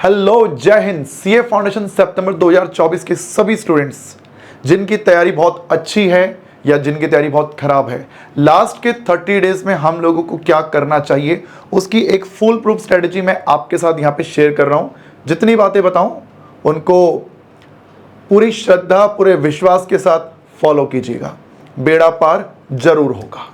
Hello, जय Hind. CA foundation सितंबर 2024 के सभी स्टूडेंट्स जिनकी तैयारी बहुत अच्छी है या जिनकी तैयारी बहुत खराब है, लास्ट के 30 डेज में हम लोगों को क्या करना चाहिए उसकी एक फुल प्रूफ स्ट्रेटेजी मैं आपके साथ यहाँ पे शेयर कर रहा हूँ। जितनी बातें बताऊँ उनको पूरी श्रद्धा, पूरे विश्वास के साथ फॉलो कीजिएगा, बेड़ा पार जरूर होगा।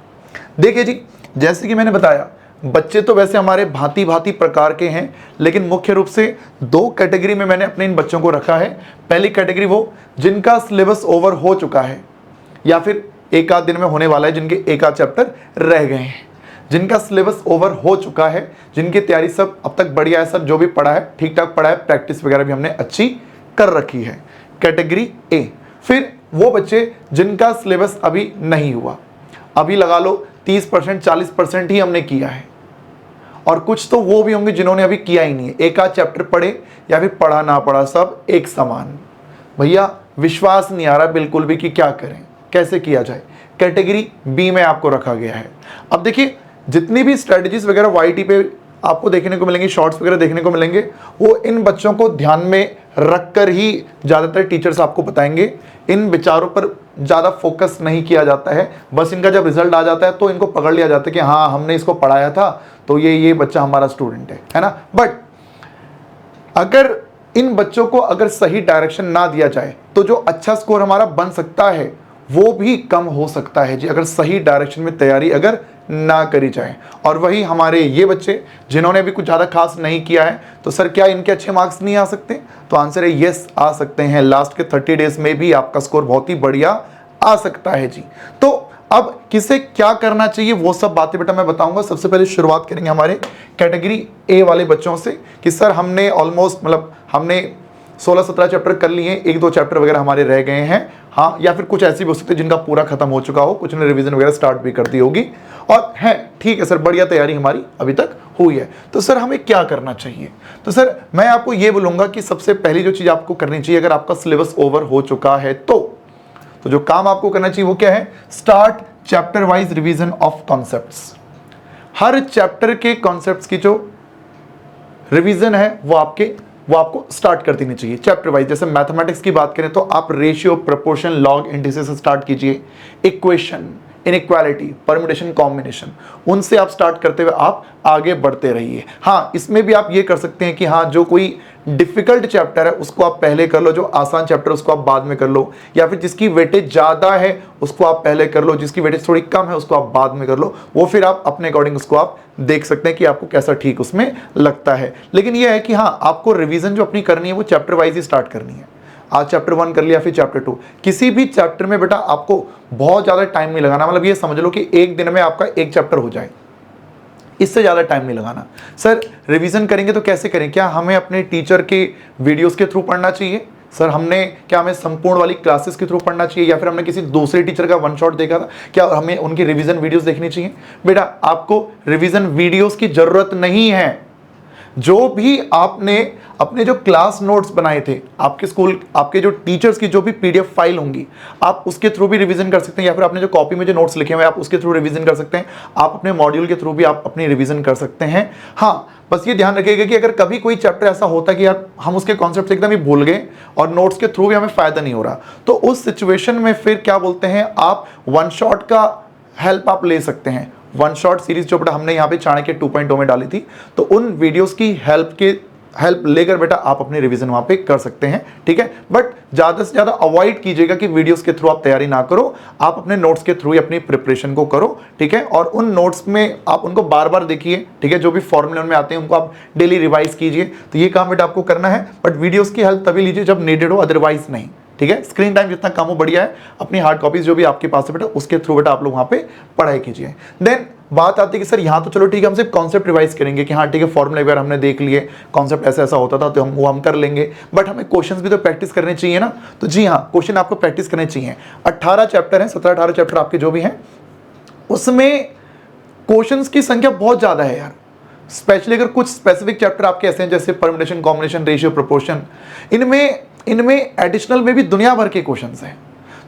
देखिए जी, जैसे कि मैंने बताया, बच्चे तो वैसे हमारे भांति भांति प्रकार के हैं, लेकिन मुख्य रूप से दो कैटेगरी में मैंने अपने इन बच्चों को रखा है। पहली कैटेगरी वो जिनका सिलेबस ओवर हो चुका है या फिर एक आध दिन में होने वाला है, जिनके एक आध चैप्टर रह गए हैं, जिनका सिलेबस ओवर हो चुका है, जिनकी तैयारी सब अब तक बढ़िया है, सब जो भी पढ़ा है ठीक ठाक पढ़ा है, प्रैक्टिस वगैरह भी हमने अच्छी कर रखी है, कैटेगरी ए। फिर वो बच्चे जिनका सिलेबस अभी नहीं हुआ, अभी लगा लो 30% 40% ही हमने किया है, और कुछ तो वो भी होंगे जिन्होंने अभी किया ही नहीं है, एक आध चैप्टर पढ़े या फिर पढ़ा ना पढ़ा सब एक समान। भैया विश्वास नहीं आ रहा बिल्कुल भी कि क्या करें, कैसे किया जाए। कैटेगरी बी में आपको रखा गया है। अब देखिए, जितनी भी स्ट्रेटजीज वगैरह वाईटी पे आपको देखने को मिलेंगी, शॉर्ट्स वगैरह देखने को मिलेंगे, वो इन बच्चों को ध्यान में रखकर ही ज़्यादातर टीचर्स आपको बताएंगे। इन विचारों पर ज़्यादा फोकस नहीं किया जाता है, बस इनका जब रिजल्ट आ जाता है तो इनको पकड़ लिया जाता है कि हाँ हमने इसको पढ़ाया था तो ये बच्चा हमारा स्टूडेंट है ना। बट अगर इन बच्चों को अगर सही डायरेक्शन ना दिया जाए तो जो अच्छा स्कोर हमारा बन सकता है वो भी कम हो सकता है जी, अगर सही डायरेक्शन में तैयारी अगर ना करी जाए। और वही हमारे ये बच्चे जिन्होंने अभी कुछ ज़्यादा खास नहीं किया है, तो सर क्या इनके अच्छे मार्क्स नहीं आ सकते? तो आंसर है यस, आ सकते हैं। लास्ट के 30 डेज में भी आपका स्कोर बहुत ही बढ़िया आ सकता है जी। तो अब किसे क्या करना चाहिए वो सब बातें बेटा मैं बताऊंगा। सबसे पहले शुरुआत करेंगे हमारे कैटेगरी ए वाले बच्चों से कि सर हमने ऑलमोस्ट मतलब हमने 16-17 चैप्टर कर लिए हैं, एक दो चैप्टर वगैरह हमारे रह गए हैं, हाँ, या फिर कुछ ऐसी भी हो सकती है जिनका पूरा खत्म हो चुका हो, कुछ ने रिवीजन वगैरह स्टार्ट भी कर दी होगी, और है ठीक है सर, बढ़िया तैयारी हमारी अभी तक हुई है। तो सर हमें क्या करना चाहिए? तो सर मैं आपको ये बोलूँगा कि सबसे पहली जो चीज़ आपको करनी चाहिए, अगर आपका सिलेबस ओवर हो चुका है तो जो काम आपको करना चाहिए वो क्या है? Start chapter wise revision of concepts. Her chapter के कॉन्सेप्ट्स की जो रिवीजन है वो आपको स्टार्ट कर देनी चाहिए चैप्टर वाइज। जैसे मैथमेटिक्स की बात करें तो आप रेशियो, प्रोपोर्शन, लॉग, इंडिसेस से स्टार्ट कीजिए, इक्वेशन, इनइक्वालिटी, परम्यूटेशन, कॉम्बिनेशन, उनसे आप स्टार्ट करते हुए आप आगे बढ़ते रहिए। हाँ, इसमें भी आप ये कर सकते हैं कि हाँ, जो कोई डिफिकल्ट चैप्टर है उसको आप पहले कर लो, जो आसान चैप्टर है उसको आप बाद में कर लो, या फिर जिसकी वेटेज ज़्यादा है उसको आप पहले कर लो, जिसकी वेटेज थोड़ी कम है उसको आप बाद में कर लो। वो फिर आप अपने अकॉर्डिंग उसको आप देख सकते हैं कि आपको कैसा ठीक उसमें लगता है। लेकिन यह है कि हाँ, आपको रिवीजन जो अपनी करनी है वो चैप्टर वाइज ही स्टार्ट करनी है। आज चैप्टर 1 कर लिया, फिर चैप्टर 2, किसी भी चैप्टर में बेटा आपको बहुत ज़्यादा टाइम नहीं लगाना। मतलब ये समझ लो कि एक दिन में आपका एक चैप्टर हो जाए, इससे ज़्यादा टाइम नहीं लगाना। सर रिवीजन करेंगे तो कैसे करें? क्या हमें अपने टीचर के वीडियोस के थ्रू पढ़ना चाहिए? सर हमें संपूर्ण वाली क्लासेस के थ्रू पढ़ना चाहिए, या फिर हमने किसी दूसरे टीचर का वन शॉट देखा था, क्या हमें उनकी रिवीजन वीडियोस देखनी चाहिए? बेटा आपको रिवीजन वीडियोस की ज़रूरत नहीं है। जो भी आपने अपने जो क्लास नोट्स बनाए थे, आपके स्कूल, आपके जो टीचर्स की जो भी पीडीएफ फाइल होंगी, आप उसके थ्रू भी रिवीजन कर सकते हैं, या फिर आपने जो कॉपी में जो नोट्स लिखे हुए आप उसके थ्रू रिवीजन कर सकते हैं। आप अपने मॉड्यूल के थ्रू भी आप अपनी रिवीजन कर सकते हैं। हाँ, बस ये ध्यान रखिएगा कि अगर कभी कोई चैप्टर ऐसा होता है कि यार हम उसके कॉन्सेप्ट एकदम ही भूल गए और नोट्स के थ्रू भी हमें फायदा नहीं हो रहा, तो उस सिचुएशन में फिर क्या बोलते हैं, आप वन शॉट का हेल्प आप ले सकते हैं। वन शॉट सीरीज जो बेटा हमने यहाँ पे चाणक्य 2.0 में डाली थी, तो उन वीडियोस की हेल्प लेकर बेटा आप अपनी रिवीजन वहाँ पे कर सकते हैं, ठीक है। बट ज़्यादा से ज़्यादा अवॉइड कीजिएगा कि वीडियोस के थ्रू आप तैयारी ना करो, आप अपने नोट्स के थ्रू ही अपनी प्रिपरेशन को करो, ठीक है। और उन नोट्स में आप उनको बार बार देखिए, ठीक है, जो भी फॉर्मूले में आते हैं उनको आप डेली रिवाइज कीजिए। तो ये काम बेटा आपको करना है, बट वीडियोज़ की हेल्प तभी लीजिए जब नीडेड हो, अदरवाइज नहीं, ठीक है। स्क्रीन टाइम जितना कम हो बढ़िया है। अपनी हार्ड कॉपीज जो भी आपके पास है बेटा उसके थ्रू बेटा आप लोग वहाँ पे पढ़ाई कीजिए। देन बात आती है कि सर यहाँ तो चलो ठीक है, हम सिर्फ कॉन्सेप्ट रिवाइज करेंगे कि हाँ ठीक है, फॉर्मूले वगैरह हमने देख लिए, कॉन्सेप्ट ऐसा ऐसा होता था तो हम कर लेंगे, बट हमें क्वेश्चंस भी तो प्रैक्टिस करने चाहिए ना। तो जी हाँ, क्वेश्चन आपको प्रैक्टिस करने चाहिए। 18 चैप्टर हैं, 17-18 चैप्टर आपके जो भी हैं, उसमें क्वेश्चंस की संख्या बहुत ज़्यादा है यार। स्पेशली अगर कुछ स्पेसिफिक चैप्टर आपके ऐसे हैं जैसे परम्यूटेशन, कॉम्बिनेशन, रेशियो, प्रोपोर्शन, इनमें एडिशनल में भी दुनिया भर के क्वेश्चंस हैं।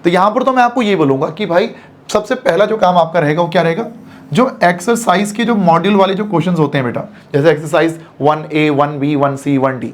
तो यहाँ पर तो मैं आपको ये बोलूँगा कि भाई सबसे पहला जो काम आपका रहेगा वो क्या रहेगा, जो एक्सरसाइज के जो मॉड्यूल वाले जो क्वेश्चंस होते हैं बेटा, जैसे exercise 1A, 1B, 1C, 1D,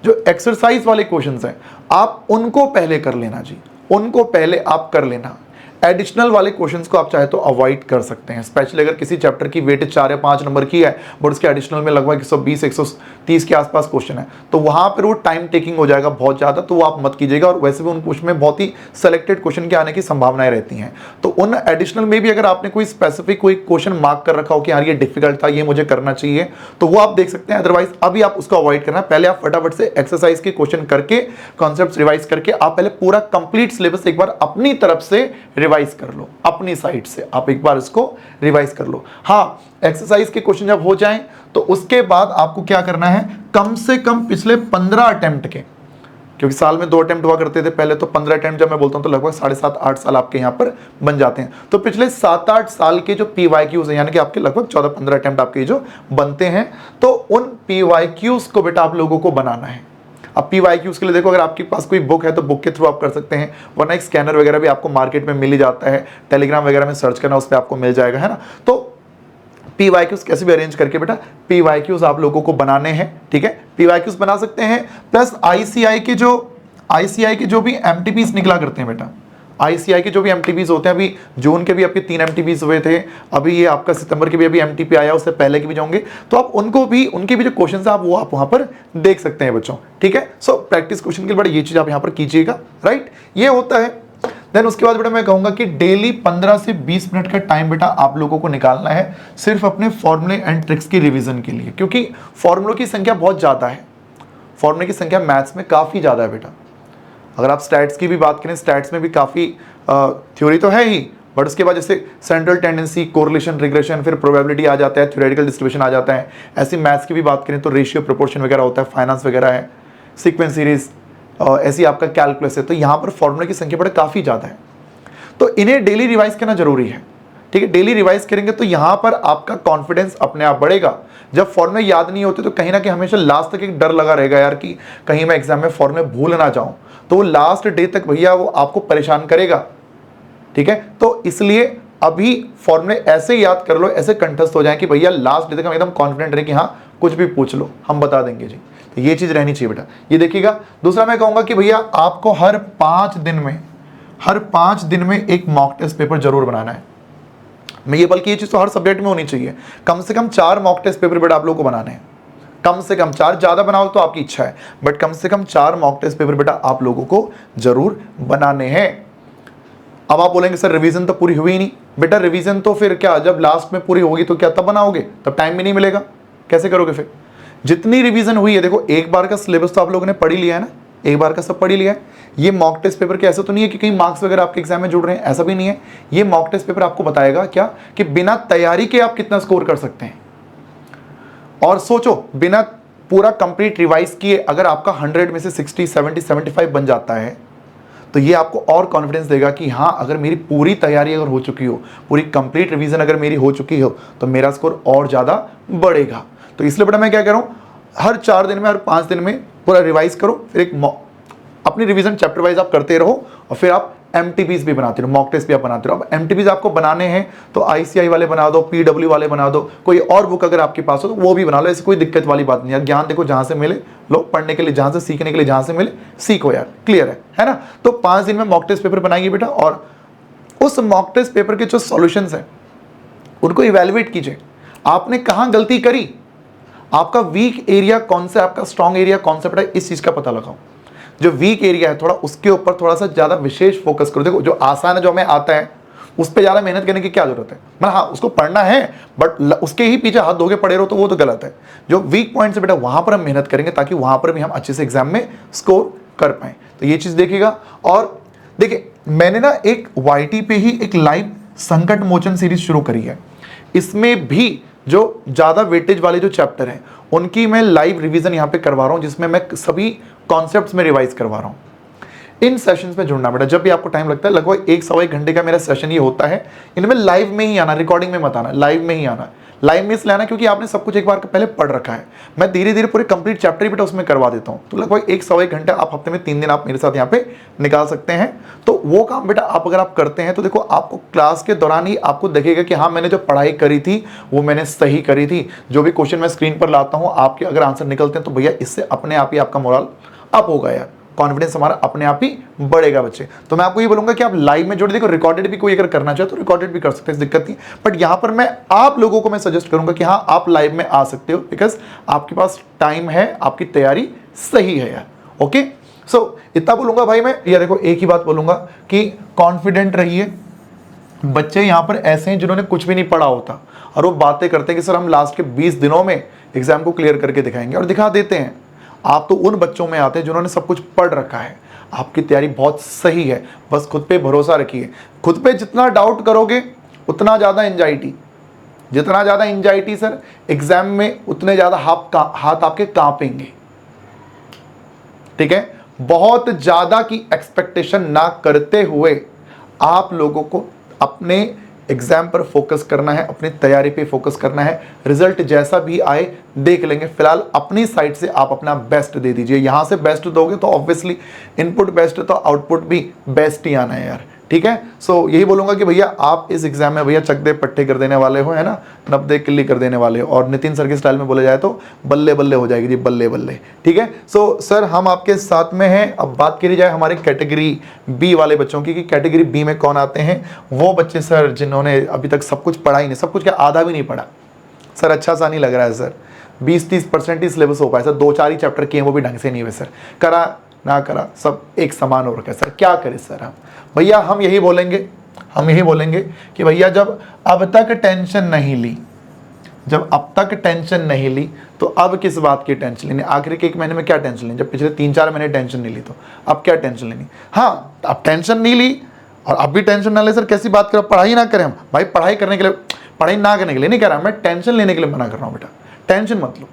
जो एक्सरसाइज वाले क्वेश्चंस हैं आप उनको पहले कर लेना जी, उनको पहले आप कर लेना। एडिशनल वाले क्वेश्चंस को आप चाहे तो अवॉइड कर सकते हैं, स्पेशली अगर किसी चैप्टर की वेटेज 4 या 5 नंबर की है बट उसके एडिशनल में लगभग 120 130 के आसपास क्वेश्चन है, तो वहां पर वो टाइम टेकिंग हो जाएगा बहुत ज़्यादा, तो वो आप मत कीजिएगा। और वैसे भी उन क्वेश्चन में बहुत ही सेलेक्टेड क्वेश्चन के आने की संभावनाएं रहती हैं, तो उन एडिशनल में भी अगर आपने कोई स्पेसिफिक कोई क्वेश्चन मार्क कर रखा हो कि यार ये डिफिकल्ट था, ये मुझे करना चाहिए, तो वो आप देख सकते हैं। अदरवाइज अभी आप उसको अवॉइड करना, पहले आप फटाफट से एक्सरसाइज के क्वेश्चन करके, कॉन्सेप्ट रिवाइज करके आप पहले पूरा कंप्लीट सिलेबस एक बार अपनी तरफ से रिवाइज कर लो, अपनी साइड से आप एक बार इसको रिवाइज कर लो। हाँ, एक्सरसाइज के क्वेश्चन जब हो जाएं तो उसके बाद आपको क्या करना है, कम से कम पिछले 15 अटेम्प्ट के, क्योंकि साल में 2 अटेम्प्ट हुआ करते थे पहले, तो 15 अटेम्प्ट जब मैं बोलता हूं तो लगभग 7.5-8 साल आपके यहां पर बन जाते हैं। तो पिछले 7-8 साल के जो PYQs हैं, यानी कि आपके लगभग 14-15 अटेम्प्ट आपके जो बनते हैं, तो उन PYQs को बेटा आप लोगों को बनाना है। अब PYQs के लिए देखो, अगर आपके पास कोई बुक है तो बुक के थ्रू आप कर सकते हैं, वरना एक स्कैनर वगैरह भी आपको मार्केट में मिल ही जाता है, टेलीग्राम वगैरह में सर्च करना, उस पर आपको मिल जाएगा, है ना। तो PYQs कैसे भी अरेंज करके बेटा PYQs आप लोगों को बनाने हैं, ठीक है। PYQs बना सकते हैं, प्लस ICI के जो भी MTPs निकला करते हैं बेटा, ICI के जो भी MTPs होते हैं, अभी जून के भी आपके 3 MTPs हुए थे, अभी ये आपका सितंबर के भी अभी MTP आया, उससे पहले के भी जाओगे, तो आप उनको भी, उनके भी जो क्वेश्चंस हैं आप वो आप वहां पर देख सकते हैं बच्चों, ठीक है। सो प्रैक्टिस क्वेश्चन के लिए बड़ा ये चीज आप यहाँ पर कीजिएगा, राइट, ये होता है। देन उसके बाद बेटा मैं कहूंगा कि डेली 15 से 20 मिनट का टाइम बेटा आप लोगों को निकालना है सिर्फ अपने फॉर्मूले एंड ट्रिक्स की रिवीजन के लिए, क्योंकि फॉर्मूलों की संख्या बहुत ज़्यादा है, फॉर्मूले की संख्या मैथ्स में काफ़ी ज़्यादा है बेटा। अगर आप स्टैट्स की भी बात करें, स्टैट्स में भी काफ़ी थ्योरी तो है ही, बट उसके बाद जैसे सेंट्रल टेंडेंसी, कोरिलेशन, रिग्रेशन, फिर प्रोबेबिलिटी आ जाता है, थ्योरेटिकल डिस्ट्रीब्यूशन आ जाता है। ऐसी मैथ्स की भी बात करें तो रेशियो, प्रोपोर्शन वगैरह होता है, फाइनेंस वगैरह है, सीक्वेंस सीरीज, ऐसी आपका कैलकुलस है। तो यहाँ पर फॉर्मूले की संख्या बड़ा काफ़ी ज़्यादा है, तो इन्हें डेली रिवाइज करना जरूरी है, ठीक है। डेली रिवाइज करेंगे तो यहाँ पर आपका कॉन्फिडेंस अपने आप बढ़ेगा। जब फॉर्मूले याद नहीं होते तो कहीं ना कहीं हमेशा लास्ट तक एक डर लगा रहेगा यार कि कहीं मैं एग्जाम में फॉर्मूले भूल ना जाऊं, तो वो लास्ट डे तक भैया वो आपको परेशान करेगा, ठीक है। तो इसलिए अभी फॉर्मूले ऐसे याद कर लो, ऐसे कंठस्थ हो जाए कि भैया लास्ट डे तक हम एकदम कॉन्फिडेंट रहे कि हाँ कुछ भी पूछ लो हम बता देंगे जी। तो ये चीज रहनी चाहिए बेटा, ये देखिएगा। दूसरा मैं कहूंगा कि भैया आपको हर 5 दिन में एक मॉक टेस्ट पेपर जरूर बनाना है। मैं ये, बल्कि ये चीज तो हर सब्जेक्ट में होनी चाहिए, कम से कम 4 मॉक टेस्ट पेपर बेटा आप लोगों को बनाने हैं, कम से कम 4, ज्यादा बनाओ तो आपकी इच्छा है, बट कम से कम 4 मॉक टेस्ट पेपर बेटा आप लोगों को जरूर बनाने हैं। अब आप बोलेंगे सर रिवीजन तो पूरी हुई नहीं, बेटा रिवीजन तो फिर क्या, जब लास्ट में पूरी होगी तो क्या तब बनाओगे, तब टाइम भी नहीं मिलेगा, कैसे करोगे फिर। जितनी रिवीजन हुई है, देखो एक बार का सिलेबस तो आप लोगों ने पढ़ ही लिया है ना, एक बार का सब पढ़ ही लिया है। ये मॉक टेस्ट पेपर के ऐसा तो नहीं है कि कहीं मार्क्स वगैरह आपके एग्जाम में जुड़ रहे हैं, ऐसा भी नहीं है। ये मॉक टेस्ट पेपर आपको बताएगा क्या कि बिना तैयारी के आप कितना स्कोर कर सकते हैं। और सोचो, बिना पूरा कंप्लीट रिवाइज किए अगर आपका 100 में से 60, 70, 75 बन जाता है, तो ये आपको और कॉन्फिडेंस देगा कि हाँ अगर मेरी पूरी तैयारी अगर हो चुकी हो, पूरी कंप्लीट रिवीजन अगर मेरी हो चुकी हो, तो मेरा स्कोर और ज़्यादा बढ़ेगा। तो इसलिए बेटा मैं क्या कह रहा हूँ, हर 4 दिन में, हर 5 दिन में पूरा रिवाइज करो, फिर एक अपनी रिवीजन चैप्टर वाइज आप करते रहो, और फिर आप MTPs भी बनाते रहो, मॉक टेस्ट भी आप बनाते रहो। अब MTPs आपको बनाने हैं तो ICI वाले बना दो, PW वाले बना दो, कोई और बुक अगर आपके पास हो तो वो भी बना लो, ऐसी कोई दिक्कत वाली बात नहीं है। ज्ञान देखो जहाँ से मिले लो, पढ़ने के लिए जहाँ से, सीखने के लिए जहाँ से मिले सीखो यार, क्लियर है ना। तो 5 दिन में मॉक टेस्ट पेपर बनाइए बेटा, और उस मॉक टेस्ट पेपर के जो सॉल्यूशंस हैं उनको इवेल्युएट कीजिए, आपने कहाँ गलती करी, आपका वीक एरिया कौन सा, आपका स्ट्रॉन्ग एरिया कौन सा बेटा, इस चीज का पता लगाओ। जो वीक एरिया है थोड़ा उसके ऊपर थोड़ा सा ज्यादा विशेष फोकस करो। देखो जो आसान है, जो हमें आता है, उस पर ज्यादा मेहनत करने की क्या जरूरत है, मतलब हाँ उसको पढ़ना है, बट उसके ही पीछे हाथ धोके पड़े रहो तो वो तो गलत है। जो वीक पॉइंट्स है बेटा वहां पर हम मेहनत करेंगे ताकि वहां पर भी हम अच्छे से एग्जाम में स्कोर कर पाए। तो ये चीज देखिएगा। और देखिए मैंने ना एक YT पे ही एक लाइव संकट मोचन सीरीज शुरू करी है, इसमें भी जो ज़्यादा वेटेज वाले जो चैप्टर हैं उनकी मैं लाइव रिवीजन यहाँ पे करवा रहा हूँ, जिसमें मैं सभी कॉन्सेप्ट्स में रिवाइज करवा रहा हूँ। इन सेशंस में जुड़ना बेटा, जब भी आपको टाइम लगता है, लगभग 1 सवा 1 घंटे का मेरा सेशन ये होता है। इनमें लाइव में ही आना, रिकॉर्डिंग में मत आना, लाइव में ही आना। लाइव में इसलिए आना क्योंकि आपने सब कुछ एक बार पहले पढ़ रखा है। मैं धीरे धीरे पूरे कंप्लीट चैप्टर ही बेटा उसमें करवा देता हूँ। तो लगभग 1 सवा 1 घंटा आप हफ्ते में 3 दिन आप मेरे साथ यहाँ पे निकाल सकते हैं। तो वो काम बेटा आप अगर आप करते हैं तो देखो आपको क्लास के दौरान ही आपको दिखेगा कि हाँ मैंने जो पढ़ाई करी थी वो मैंने सही करी थी। जो भी क्वेश्चन मैं स्क्रीन पर लाता हूँ आपके अगर आंसर निकलते हैं तो भैया इससे अपने आप ही आपका मोरल अप होगा यार, कॉन्फिडेंस हमारा अपने आप ही बढ़ेगा बच्चे। तो मैं आपको ये बोलूंगा कि आप लाइव में जोड़े, देखो रिकॉर्डेड भी कोई अगर करना चाहे तो रिकॉर्डेड भी कर सकते हैं, दिक्कत नहीं। बट यहां पर मैं आप लोगों को मैं सजेस्ट करूंगा कि हाँ आप लाइव में आ सकते हो बिकॉज आपके पास टाइम है, आपकी तैयारी सही है यार। ओके सो इतना बोलूंगा भाई मैं। यार देखो एक ही बात बोलूंगा कि कॉन्फिडेंट रहिए। बच्चे यहाँ पर ऐसे हैं जिन्होंने कुछ भी नहीं पढ़ा होता और वो बातें करते हैं कि सर हम लास्ट के 20 दिनों में एग्जाम को क्लियर करके दिखाएंगे, और दिखा देते हैं। आप तो उन बच्चों में आते हैं जिन्होंने सब कुछ पढ़ रखा है। आपकी तैयारी बहुत सही है, बस खुद पे भरोसा रखिए। खुद पे जितना डाउट करोगे उतना ज़्यादा एंजाइटी, जितना ज़्यादा एंजाइटी सर एग्जाम में उतने ज़्यादा हाथ आपके कांपेंगे। ठीक है, बहुत ज़्यादा की एक्सपेक्टेशन ना करते हुए आप लोगों को अपने एग्जाम पर फोकस करना है, अपनी तैयारी पे फोकस करना है। रिजल्ट जैसा भी आए देख लेंगे, फिलहाल अपनी साइड से आप अपना बेस्ट दे दीजिए। यहां से बेस्ट दोगे तो ऑब्वियसली इनपुट बेस्ट तो आउटपुट भी बेस्ट ही आना है यार। ठीक है, सो यही बोलूंगा कि भैया आप इस एग्जाम में भैया चक दे पट्टे कर देने वाले हो, है ना, नब्दे किल्ली कर देने वाले हो। और नितिन सर के स्टाइल में बोला जाए तो बल्ले बल्ले हो जाएगी जी, बल्ले बल्ले। ठीक है, सो सर हम आपके साथ में हैं। अब बात करी जाए हमारे कैटेगरी बी वाले बच्चों की कि कैटेगरी बी में कौन आते हैं। वो बच्चे सर जिन्होंने अभी तक सब कुछ पढ़ा ही नहीं, सब कुछ क्या आधा भी नहीं पढ़ा सर, अच्छा सा नहीं लग रहा है सर, 20-30% ही सिलेबस हो पाया सर, 2-4 ही चैप्टर किए वो भी ढंग से नहीं हुए सर, करा ना करा सब एक समान हो रखा है सर, क्या करें सर हम। भैया हम यही बोलेंगे कि भैया जब अब तक टेंशन नहीं ली, जब अब तक टेंशन नहीं ली तो अब किस बात की टेंशन लेनी। आखिर के 1 महीने में क्या टेंशन लेनी, जब पिछले 3-4 महीने टेंशन नहीं ली तो अब क्या टेंशन लेनी। हाँ अब टेंशन नहीं ली और अब भी टेंशन ना ले सर, कैसी बात करो, पढ़ाई ना करें हम। भाई पढ़ाई करने के लिए, पढ़ाई ना करने के लिए नहीं कह रहा मैं, टेंशन लेने के लिए मना कर रहा हूँ बेटा। टेंशन मत लो।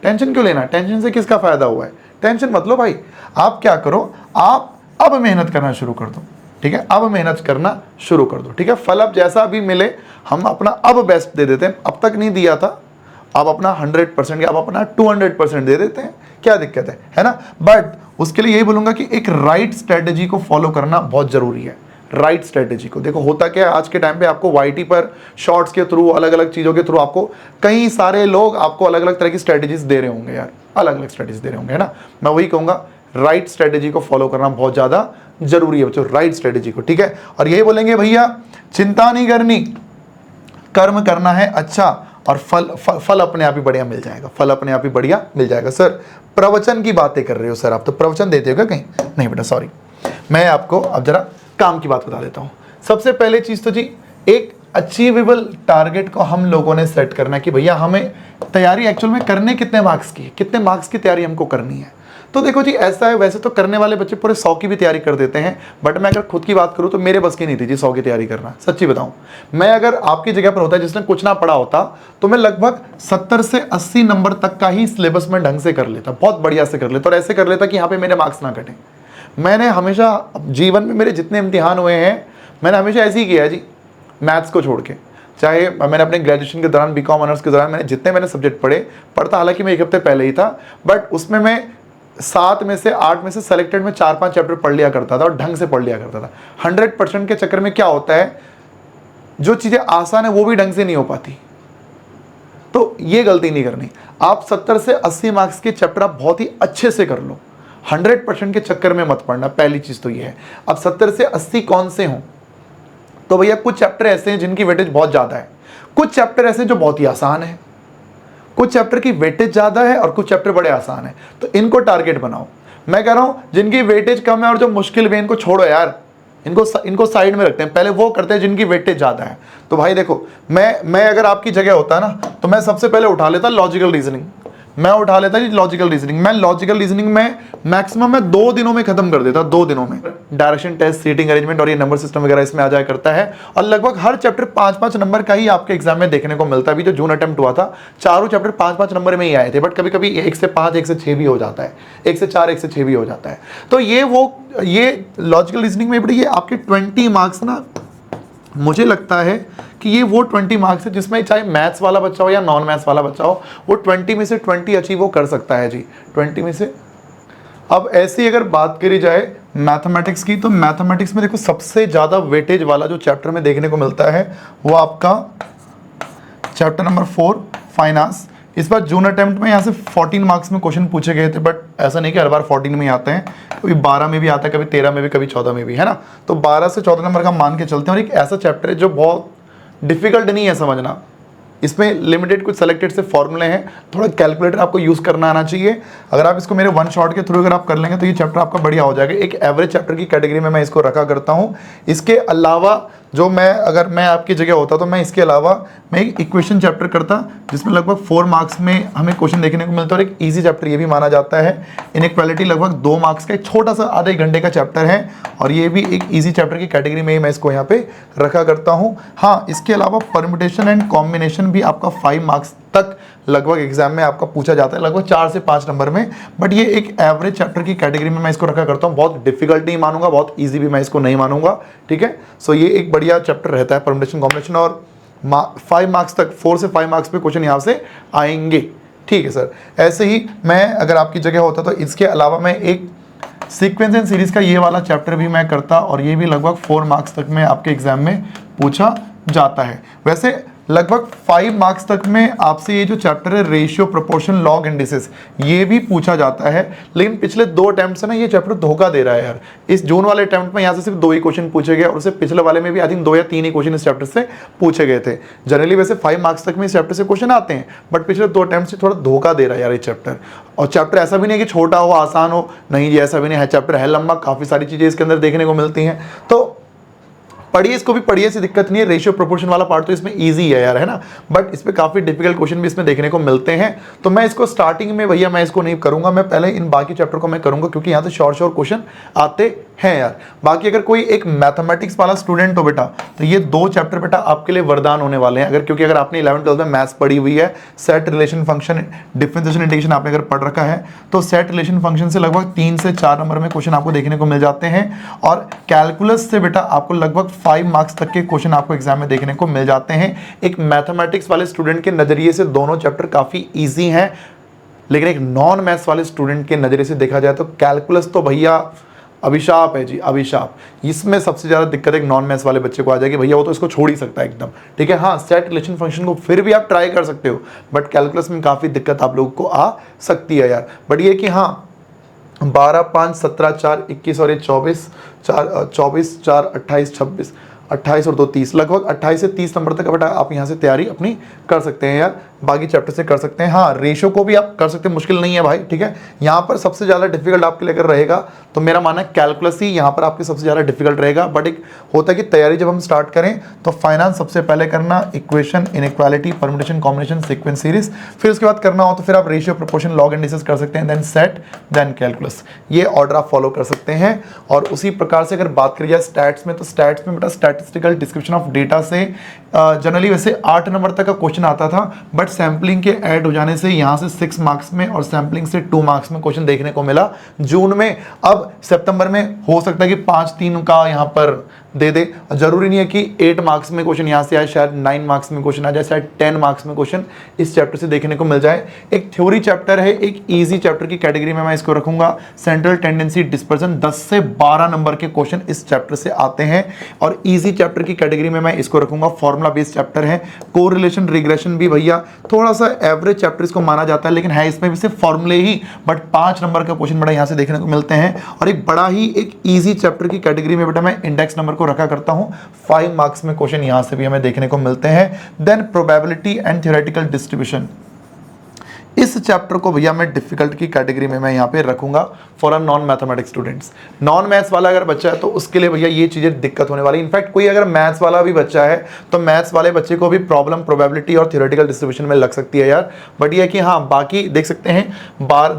टेंशन क्यों लेना, टेंशन से किसका फायदा हुआ है, टेंशन मत लो भाई। आप क्या करो, आप अब मेहनत करना शुरू कर दो। ठीक है, अब मेहनत करना शुरू कर दो। ठीक है, फल अब जैसा भी मिले हम अपना अब बेस्ट दे देते हैं। अब तक नहीं दिया था, अब अपना 100% अब अपना 200% दे देते हैं, क्या दिक्कत है ना। बट उसके लिए यही बोलूंगा कि एक राइट स्ट्रेटेजी को फॉलो करना बहुत जरूरी है। राइट स्ट्रेटेजी को देखो, होता क्या है आज के टाइम पे आपको वाईटी पर शॉर्ट्स के थ्रू, अलग अलग चीज़ों के थ्रू आपको कई सारे लोग आपको अलग अलग तरह की स्ट्रेटेजीज दे रहे होंगे यार, अलग अलग स्ट्रेटेजी दे रहे होंगे, है ना। मैं वही कहूँगा राइट स्ट्रेटेजी को फॉलो करना बहुत ज़्यादा जरूरी है बच्चों, राइट स्ट्रेटेजी को। ठीक है, और यही बोलेंगे भैया चिंता नहीं करनी, कर्म करना है अच्छा और फल अपने आप ही बढ़िया मिल जाएगा, फल अपने आप ही बढ़िया मिल जाएगा। सर प्रवचन की बातें कर रहे हो सर, आप तो प्रवचन देते हो क्या कहीं? नहीं बेटा सॉरी, मैं आपको अब जरा काम की बात बता देता हूँ। सबसे पहले चीज़ तो जी एक अचीवेबल टारगेट को हम लोगों ने सेट करना है कि भैया हमें तैयारी एक्चुअल में करने कितने मार्क्स की, कितने मार्क्स की तैयारी हमको करनी है। तो देखो जी ऐसा है, वैसे तो करने वाले बच्चे पूरे 100 की भी तैयारी कर देते हैं, बट मैं अगर खुद की बात करूं तो मेरे बस की नहीं थी जी 100 की तैयारी करना, सच्ची बताऊं। मैं अगर आपकी जगह पर होता जिसने कुछ ना पढ़ा होता तो मैं लगभग 70 से 80 नंबर तक का ही सिलेबस में ढंग से कर लेता, बहुत बढ़िया से कर लेता, और ऐसे कर लेता कि यहाँ पे मेरे मार्क्स ना कटें। मैंने हमेशा जीवन में मेरे जितने इम्तिहान हुए हैं मैंने हमेशा ऐसे ही किया है जी, मैथ्स को छोड़ के। चाहे मैंने अपने ग्रेजुएशन के दौरान बीकॉम ऑनर्स के दौरान मैंने जितने मैंने सब्जेक्ट पढ़ता हालांकि मैं 1 हफ्ते पहले ही था, बट उसमें मैं 7 में से 8 में से सेलेक्टेड में 4-5 चैप्टर पढ़ लिया करता था और ढंग से पढ़ लिया करता था। 100% के चक्कर में क्या होता है, जो चीज़ें आसान है वो भी ढंग से नहीं हो पाती, तो ये गलती नहीं करनी। आप 70 से 80 मार्क्स के चैप्टर आप बहुत ही अच्छे से कर लो, 100% के चक्कर में मत पढ़ना, पहली चीज़ तो ये है। अब 70 से 80 कौन से हों, तो भैया कुछ चैप्टर ऐसे हैं जिनकी वेटेज बहुत ज़्यादा है, कुछ चैप्टर ऐसे जो बहुत ही आसान है, कुछ चैप्टर की वेटेज ज़्यादा है और कुछ चैप्टर बड़े आसान है, तो इनको टारगेट बनाओ। मैं कह रहा हूँ जिनकी वेटेज कम है और जो मुश्किल भी है इनको छोड़ो यार, इनको साइड में रखते हैं, पहले वो करते हैं जिनकी वेटेज ज़्यादा है। तो भाई देखो मैं अगर आपकी जगह होता ना तो मैं सबसे पहले उठा लेता लॉजिकल रीजनिंग, मैं उठा लेता जी लॉजिकल रीजनिंग। मैं लॉजिकल रीजनिंग में मैक्सिमम मैं 2 दिनों में खत्म कर देता, 2 दिनों में। डायरेक्शन टेस्ट, सीटिंग अरेंजमेंट और ये नंबर सिस्टम वगैरह इसमें आ जाया करता है, और लगभग हर चैप्टर 5-5 नंबर का ही आपके एग्जाम में देखने को मिलता है। अभी जो जून अटेम्प्ट हुआ था चारों चैप्टर 5-5 नंबर में ही आए थे, बट कभी कभी 1 से 5, 1 से 6 भी हो जाता है, 1 से 4, 1 से 6 भी हो जाता है। तो ये लॉजिकल रीजनिंग में ये आपके 20 मार्क्स ना मुझे लगता है कि ये वो 20 मार्क्स है जिसमें चाहे मैथ्स वाला बच्चा हो या नॉन मैथ्स वाला बच्चा हो, वो 20 में से 20 अचीव वो कर सकता है जी, 20 में से। अब ऐसी अगर बात करी जाए मैथमेटिक्स की, तो मैथमेटिक्स में देखो सबसे ज़्यादा वेटेज वाला जो चैप्टर में देखने को मिलता है वो आपका चैप्टर नंबर 4 फाइनेंस। इस बार जून अटेम्प्ट में यहाँ से 14 मार्क्स में क्वेश्चन पूछे गए थे, बट ऐसा नहीं कि हर बार 14 में ही आते हैं, कभी 12 में भी आता है, कभी 13 में भी, कभी 14 में भी, है ना। तो 12 से 14 नंबर का मान के चलते हैं। और एक ऐसा चैप्टर है जो बहुत डिफिकल्ट नहीं है समझना, इसमें लिमिटेड कुछ सेलेक्टेड से फॉर्मूले हैं, थोड़ा कैलकुलेटर आपको यूज़ करना आना चाहिए। अगर आप इसको मेरे वन शॉट के थ्रू अगर आप कर लेंगे तो ये चैप्टर आपका बढ़िया हो जाएगा। एक एवरेज चैप्टर की कैटेगरी में मैं इसको रखा करता हूँ। इसके अलावा जो अगर मैं आपकी जगह होता तो मैं इसके अलावा मैं एक इक्वेशन चैप्टर करता, जिसमें लगभग 4 मार्क्स में हमें क्वेश्चन देखने को मिलता है। और एक ईजी चैप्टर ये भी माना जाता है। इनइक्वालिटी लगभग 2 मार्क्स का एक छोटा सा आधे घंटे का चैप्टर है, और ये भी एक ईजी चैप्टर की कैटेगरी में ही मैं इसको यहाँ पे रखा करता हूँ। हाँ, इसके अलावा परम्यूटेशन एंड कॉम्बिनेशन भी आपका 5 मार्क्स तक लगभग एग्जाम में आपका पूछा जाता है, लगभग 4 से 5 नंबर में। बट ये एक एवरेज चैप्टर की कैटेगरी में मैं इसको रखा करता हूँ। बहुत डिफिकल्ट नहीं मानूंगा, बहुत इजी भी मैं इसको नहीं मानूंगा, ठीक है। सो ये एक बढ़िया चैप्टर रहता है परम्यूटेशन कॉम्बिनेशन, और 5 मार्क्स तक, 4 से 5 मार्क्स पे क्वेश्चन यहाँ से आएंगे, ठीक है सर। ऐसे ही मैं अगर आपकी जगह होता तो इसके अलावा मैं एक सीक्वेंस एंड सीरीज का ये वाला चैप्टर भी मैं करता, और ये भी लगभग 4 मार्क्स तक में आपके एग्जाम में पूछा जाता है। वैसे लगभग 5 मार्क्स तक में आपसे ये जो चैप्टर है रेशियो, प्रोपोर्शन, लॉग, इंडिसेस, ये भी पूछा जाता है। लेकिन पिछले 2 अटेम्प्ट से ना ये चैप्टर धोखा दे रहा है यार। इस जून वाले अटेम्प्ट में यहाँ से सिर्फ 2 ही क्वेश्चन पूछे गए, और उससे पिछले वाले में भी आई थिंक 2 या 3 ही क्वेश्चन इस चैप्टर से पूछे गए थे। जनरली वैसे 5 मार्क्स तक में इस चैप्टर से क्वेश्चन आते हैं, बट पिछले 2 अटेम्प्ट से थोड़ा धोखा दे रहा है यार ये चैप्टर। और चैप्टर ऐसा भी नहीं है कि छोटा हो, आसान हो, नहीं जी, ऐसा भी नहीं है। चैप्टर है लंबा, काफ़ी सारी चीज़ें इसके अंदर देखने को मिलती हैं। तो पढ़िए, इसको भी पढ़िए, ऐसी दिक्कत नहीं है। रेशियो प्रोपोर्शन वाला पार्ट तो इसमें इजी है यार, है ना। बट इस पे काफ़ी डिफिकल्ट क्वेश्चन भी इसमें देखने को मिलते हैं। तो मैं इसको स्टार्टिंग में भैया मैं इसको नहीं करूंगा, मैं पहले इन बाकी चैप्टर को मैं करूंगा, क्योंकि यहाँ से शॉर्ट क्वेश्चन आते हैं यार। बाकी अगर कोई एक मैथमेटिक्स वाला स्टूडेंट हो बेटा, तो ये 2 चैप्टर बेटा आपके लिए वरदान होने वाले हैं। अगर क्योंकि अगर आपने 11th 12th में मैथ्स पढ़ी हुई है, set, relation, function, differentiation, integration आपने अगर पढ़ रखा है, तो सेट, रिलेशन, फंक्शन से लगभग 3 से 4 नंबर में क्वेश्चन आपको देखने को मिल जाते हैं। और कैलकुलस से बेटा आपको लगभग 5 मार्क्स तक के क्वेश्चन आपको एग्जाम में देखने को मिल जाते हैं। एक मैथमेटिक्स वाले स्टूडेंट के नजरिए से दोनों चैप्टर काफी इजी हैं, लेकिन एक नॉन मैथ्स वाले स्टूडेंट के नजरिए से देखा जाए तो कैलकुलस तो भैया अभिशाप है जी, अभिशाप। इसमें सबसे ज्यादा दिक्कत एक नॉन मैथ्स वाले बच्चे को आ जाएगी, भैया वो तो इसको छोड़ ही सकता है एकदम, ठीक है। हाँ, सेट, रिलेशन, फंक्शन को फिर भी आप ट्राई कर सकते हो, बट कैलकुलस में काफी दिक्कत आप लोगों को आ सकती है यार। बट ये कि हाँ, 12, 5, 17, 4, 21 और ये 24, 4, 28, 26, 28 और 2, 30, लगभग 28 से 30 नंबर तक बेटा आप यहाँ से तैयारी अपनी कर सकते हैं यार। बाकी चैप्टर से कर सकते हैं। हाँ, रेशो को भी आप कर सकते हैं, मुश्किल नहीं है भाई, ठीक है। यहाँ पर सबसे ज़्यादा डिफिकल्ट आपके लिए अगर रहेगा तो मेरा मानना है कैलकुलस ही यहाँ पर आपके सबसे ज़्यादा डिफिकल्ट रहेगा। बट एक होता है कि तैयारी जब हम स्टार्ट करें तो फाइनेंस सबसे पहले करना, equation, inequality, permutation, combination, sequence, series, फिर उसके बाद करना हो तो फिर आप रेशियो, प्रोपोर्शन, लॉग, इंडिसेस कर सकते हैं, देन सेट, देन कैलकुलस। ये ऑर्डर आप फॉलो कर सकते हैं। और उसी प्रकार से अगर बात करी जाए स्टैट्स में, तो स्टैट्स में बेटा स्टैटिस्टिकल डिस्क्रिप्शन ऑफ डेटा से जनरली वैसे 8 नंबर तक का क्वेश्चन आता था, बट सैम्पलिंग के ऐड हो जाने से यहाँ से 6 मार्क्स में और सैम्पलिंग से 2 मार्क्स में क्वेश्चन देखने को मिला जून में। अब सितंबर में हो सकता है कि 5-3 का यहाँ पर दे दे, जरूरी नहीं है कि 8 मार्क्स में क्वेश्चन यहाँ से आए, शायद 9 मार्क्स में क्वेश्चन आ जाए, शायद 10 मार्क्स में क्वेश्चन इस चैप्टर से देखने को मिल जाए। एक थ्योरी चैप्टर है, एक इजी चैप्टर की कैटेगरी में मैं इसको रखूंगा। सेंट्रल टेंडेंसी, डिस्पर्जन, 10 से 12 नंबर के क्वेश्चन इस चैप्टर से आते हैं। और इजी चैप्टर की कैटेगरी में मैं इसको रखूंगा, फॉर्मूला बेस्ड चैप्टर है। कोरिलेशन, रिग्रेशन भी भैया थोड़ा सा एवरेज चैप्टर इसको माना जाता है, लेकिन है इसमें भी सिर्फ फॉर्मूले ही, बट 5 नंबर का क्वेश्चन बड़ा यहाँ से देखने को मिलते हैं। और एक बड़ा ही एक इजी चैप्टर की कैटेगरी में बेटा मैं इंडेक्स नंबर को रखा करता हूं, 5 मार्क्स में क्वेश्चन यहां से भी हमें देखने को मिलते हैं। Then probability and theoretical distribution, इस चैप्टर को भैया मैं डिफिकल्ट की कैटेगरी में मैं यहाँ पे रखूंगा for a non mathematics students. Non maths वाला अगर बच्चा है तो उसके लिए भैया ये चीजें दिक्कत होने वाली। इनफैक्ट कोई अगर मैथ्स वाला भी बच्चा है तो मैथ्स वाले बच्चे को भी प्रॉब्लम प्रोबेबिलिटी और थ्योरेटिकल डिस्ट्रीब्यूशन में लग सकती है यार। बट ये है कि हाँ, बाकी देख सकते हैं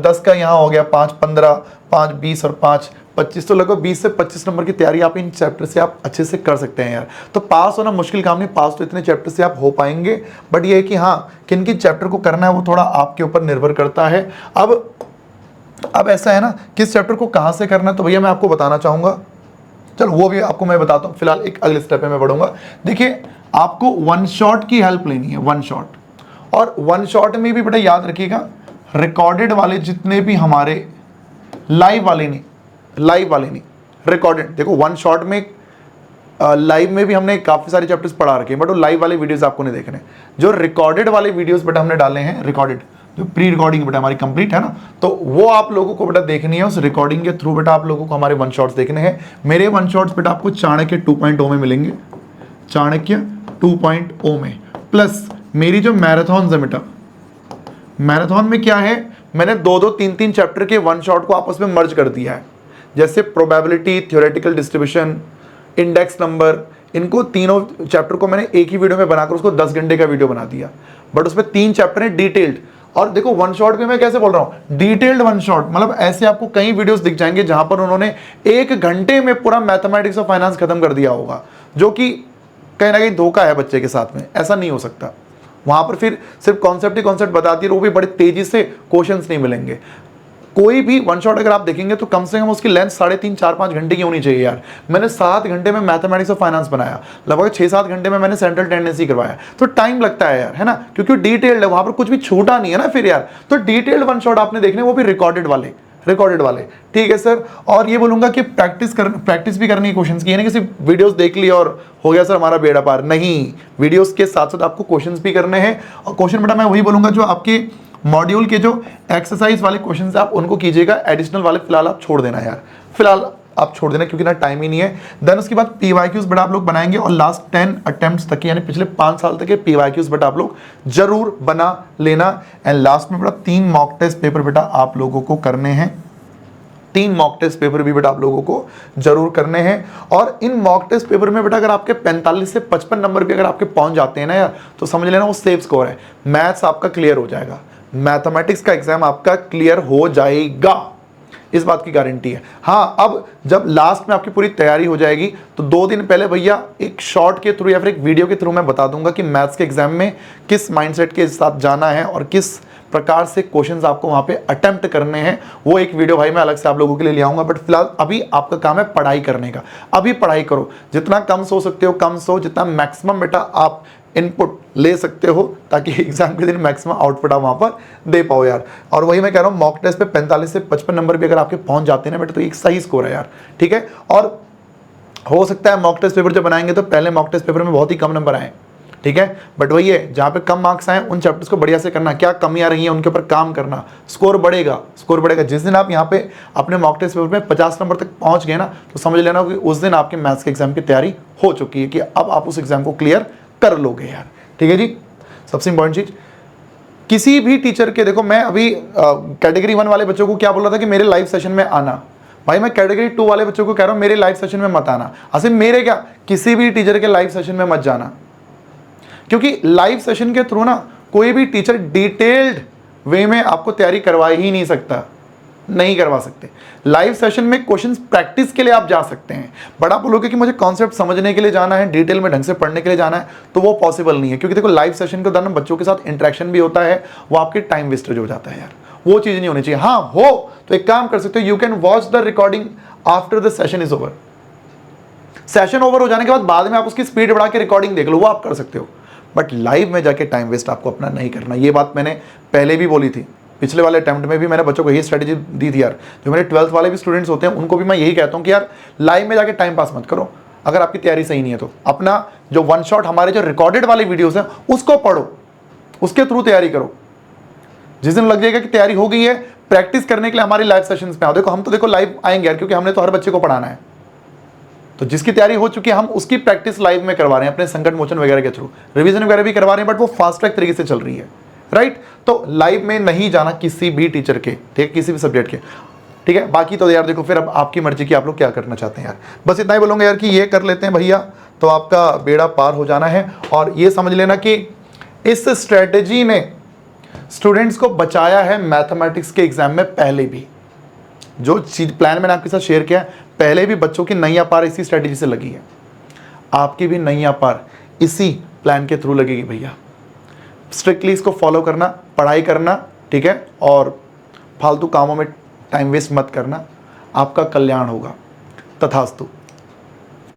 10 का यहाँ हो गया, 5, 15, 5, 20 और 5, 25, तो लगभग 20 से 25 नंबर की तैयारी आप इन चैप्टर से आप अच्छे से कर सकते हैं यार। तो पास होना मुश्किल काम नहीं, पास तो इतने चैप्टर से आप हो पाएंगे। बट ये है कि हाँ, किन किन चैप्टर को करना है वो थोड़ा आपके ऊपर निर्भर करता है। अब ऐसा है ना, किस चैप्टर को कहाँ से करना है, तो भैया मैं आपको बताना चाहूँगा। चलो वो भी आपको मैं बताता हूँ, फिलहाल एक अगले स्टेप पे मैं बढ़ूंगा। देखिए आपको वन शॉट की हेल्प लेनी है, वन शॉट, और वन शॉट में भी बेटा याद रखिएगा रिकॉर्डेड वाले जितने भी हमारे लाइव वाले नहीं रिकॉर्डेड। देखो वन शॉट में लाइव में भी हमने काफी सारे चैप्टर्स पढ़ा रखे हैं, बट वो लाइव वाले वीडियोस आपको नहीं देखने। जो रिकॉर्डेड वाले वीडियोस बेटा हमने डाले हैं, रिकॉर्डेड जो प्री रिकॉर्डिंग बेटा हमारी कंप्लीट है ना, तो वो आप लोगों को बेटा देखनी है। उस रिकॉर्डिंग के थ्रू बेटा आप लोगों को हमारे वन शॉट्स देखने हैं। मेरे वन शॉट्स बेटा आपको चाणक्य 2.0 में मिलेंगे, चाणक्य 2.0 में, प्लस मेरी जो मैराथन है बेटा, मैराथन में क्या है, मैंने 2-2, 3-3 चैप्टर के वन शॉट को आपस में मर्ज कर दिया है। जैसे probability, theoretical distribution, index number, इनको तीनों चैप्टर को मैंने एक ही वीडियो में बनाकर उसको 10 घंटे का वीडियो बना दिया, बट उसमें 3 चैप्टर हैं डिटेल्ड। और देखो वन शॉट में मैं कैसे बोल रहा हूं, डिटेल्ड वन शॉट, मतलब ऐसे आपको कई वीडियोस दिख जाएंगे जहां पर उन्होंने 1 घंटे में पूरा मैथमेटिक्स और फाइनेंस खत्म कर दिया होगा, जो कि कहीं ना कहीं धोखा है बच्चे के साथ में, ऐसा नहीं हो सकता। वहां पर फिर सिर्फ कॉन्सेप्ट ही कॉन्सेप्ट बताती है, वो भी बड़े तेजी से क्वेश्चंस नहीं मिलेंगे। कोई भी वन शॉट अगर आप देखेंगे तो कम से कम उसकी लेंथ 3.5, 4-5 घंटे की होनी चाहिए यार। मैंने 7 घंटे में मैथमेटिक्स और फाइनेंस बनाया, लगभग 6-7 घंटे में मैंने सेंट्रल टेंडेंसी करवाया, तो टाइम लगता है यार, है ना, क्योंकि डिटेल्ड है, वहां पर कुछ भी छूटा नहीं है ना फिर यार। तो डिटेल्ड वन शॉट आपने देखने, वो भी रिकॉर्डेड वाले, ठीक है सर। और ये बोलूंगा कि प्रैक्टिस भी करनी है क्वेश्चंस की, यानी कि सिर्फ वीडियोस देख लिया और हो गया सर हमारा बेड़ा पार, नहीं, वीडियोस के साथ साथ आपको क्वेश्चंस भी करने हैं। और क्वेश्चन बेटा मैं वही बोलूंगा, जो आपके मॉड्यूल के जो एक्सरसाइज वाले क्वेश्चंस आप उनको कीजिएगा, एडिशनल वाले फिलहाल आप छोड़ देना यार, फिलहाल आप छोड़ देना क्योंकि ना टाइम ही नहीं है। देन उसके बाद पीवाईक्यूज बेटा आप लोग बनाएंगे, और लास्ट 10 अटेम्प्ट्स तक यानी पिछले 5 साल तक के पीवाईक्यूज बेटा आप लोग जरूर बना लेना। एंड लास्ट में बेटा 3 मॉक टेस्ट पेपर बेटा आप लोगों को करने हैं, 3 मॉक टेस्ट पेपर भी बेटा आप लोगों को जरूर करने हैं। और इन मॉक टेस्ट पेपर में बेटा अगर आपके 45 से 55 नंबर भी अगर आपके पहुंच जाते हैं ना यार, तो समझ लेना वो सेफ स्कोर है, मैथ्स आपका क्लियर हो जाएगा, मैथमेटिक्स का एग्जाम आपका क्लियर हो जाएगा, इस बात की गारंटी है। हाँ, अब जब लास्ट में आपकी पूरी तैयारी हो जाएगी तो 2 दिन पहले भैया एक शॉर्ट के थ्रू या फिर एक वीडियो के थ्रू मैं बता दूंगा कि मैथ्स के एग्जाम में किस माइंडसेट के साथ जाना है और किस प्रकार से क्वेश्चंस आपको वहां पे अटेम्प्ट करने हैं। वो एक वीडियो भाई मैं अलग से आप लोगों के लिए ले आऊंगा, बट फिलहाल अभी आपका काम है पढ़ाई करने का। अभी पढ़ाई करो, जितना कम सो सकते हो कम सो, जितना मैक्सिमम बेटा आप इनपुट ले सकते हो, ताकि एग्जाम के दिन मैक्सिमम आउटपुट आप वहां पर दे पाओ यार। और वही मैं कह रहा हूँ, मॉक टेस्ट पे 45 से 55 नंबर भी अगर आपके पहुंच जाते हैं ना बेटा, तो एक सही स्कोर है यार, ठीक है। और हो सकता है मॉक टेस्ट पेपर जब बनाएंगे तो पहले मॉक टेस्ट पेपर में बहुत ही कम नंबर आए, ठीक है, बट वही है जहां पे कम मार्क्स आए उन चैप्टर्स को बढ़िया से करना, क्या कमियां रही हैं उनके ऊपर काम करना, स्कोर बढ़ेगा। जिस दिन आप यहाँ पे अपने मॉक टेस्ट पेपर में 50 नंबर तक पहुंच गए ना, तो समझ लेना कि उस दिन आपके मैथ्स के एग्जाम की तैयारी हो चुकी है, कि अब आप उस एग्जाम को क्लियर कर लोगे यार, ठीक है जी। सबसे इंपॉर्टेंट चीज, किसी भी टीचर के, देखो मैं अभी कैटेगरी 1 वाले बच्चों को क्या बोल रहा था कि मेरे लाइव सेशन में आना, भाई मैं कैटेगरी 2 वाले बच्चों को कह रहा हूं मेरे लाइव सेशन में मत आना। असल मेरे क्या, किसी भी टीचर के लाइव सेशन में मत जाना, क्योंकि लाइव सेशन के थ्रू ना कोई भी टीचर डिटेल्ड वे में आपको तैयारी करवा ही नहीं सकता, नहीं करवा सकते। लाइव सेशन में क्वेश्चंस प्रैक्टिस के लिए आप जा सकते हैं, बट आप बोलोगे कि मुझे कॉन्सेप्ट समझने के लिए जाना है, डिटेल में ढंग से पढ़ने के लिए जाना है, तो वो पॉसिबल नहीं है। क्योंकि देखो लाइव सेशन के दौरान बच्चों के साथ इंटरेक्शन भी होता है, वो आपके टाइम वेस्टेज हो जाता है यार, वो चीज नहीं होनी चाहिए। हाँ हो तो एक काम कर सकते हो, you can watch the recording after the session is over. Session over हो जाने के बाद में आप उसकी स्पीड बढ़ा के रिकॉर्डिंग देख लो, वो आप कर सकते हो, बट लाइव में जाके टाइम वेस्ट आपको अपना नहीं करना। ये बात मैंने पहले भी बोली थी, पिछले वाले अटेम्प्ट में भी मैंने बच्चों को यही स्ट्रेटेजी दी थी यार। जो मेरे 12th वाले भी स्टूडेंट्स होते हैं उनको भी मैं यही कहता हूँ कि यार लाइव में जाके टाइम पास मत करो, अगर आपकी तैयारी सही नहीं है तो अपना जो वन शॉट हमारे जो रिकॉर्डेड वाली वीडियोस हैं उसको पढ़ो, उसके थ्रू तैयारी करो। जिस दिन लग जाएगा कि तैयारी हो गई है, प्रैक्टिस करने के लिए हमारी लाइव सेशंस में आओ। देखो हम तो देखो लाइव आएंगे यार, क्योंकि हमने तो हर बच्चे को पढ़ाना है, तो जिसकी तैयारी हो चुकी है हम उसकी प्रैक्टिस लाइव में करवा रहे हैं अपने संकट मोचन वगैरह के थ्रू, रिवीजन वगैरह भी करवा रहे हैं, बट वो फास्ट ट्रैक तरीके से चल रही है, राइट। तो लाइव में नहीं जाना किसी भी टीचर के, ठीक है, किसी भी सब्जेक्ट के, ठीक है। बाकी तो यार देखो फिर अब आपकी मर्जी की, आप लोग क्या करना चाहते हैं यार, बस इतना ही बोलूँगा यार कि ये कर लेते हैं भैया तो आपका बेड़ा पार हो जाना है। और ये समझ लेना कि इस स्ट्रेटेजी ने स्टूडेंट्स को बचाया है मैथमेटिक्स के एग्जाम में। पहले भी जो चीज प्लान मैंने आपके साथ शेयर किया, पहले भी बच्चों की नैया पार इसी स्ट्रेटेजी से लगी है, आपकी भी नैया पार इसी प्लान के थ्रू लगेगी भैया। स्ट्रिक्टली इसको फॉलो करना, पढ़ाई करना, ठीक है, और फालतू कामों में टाइम वेस्ट मत करना, आपका कल्याण होगा। तथास्तु।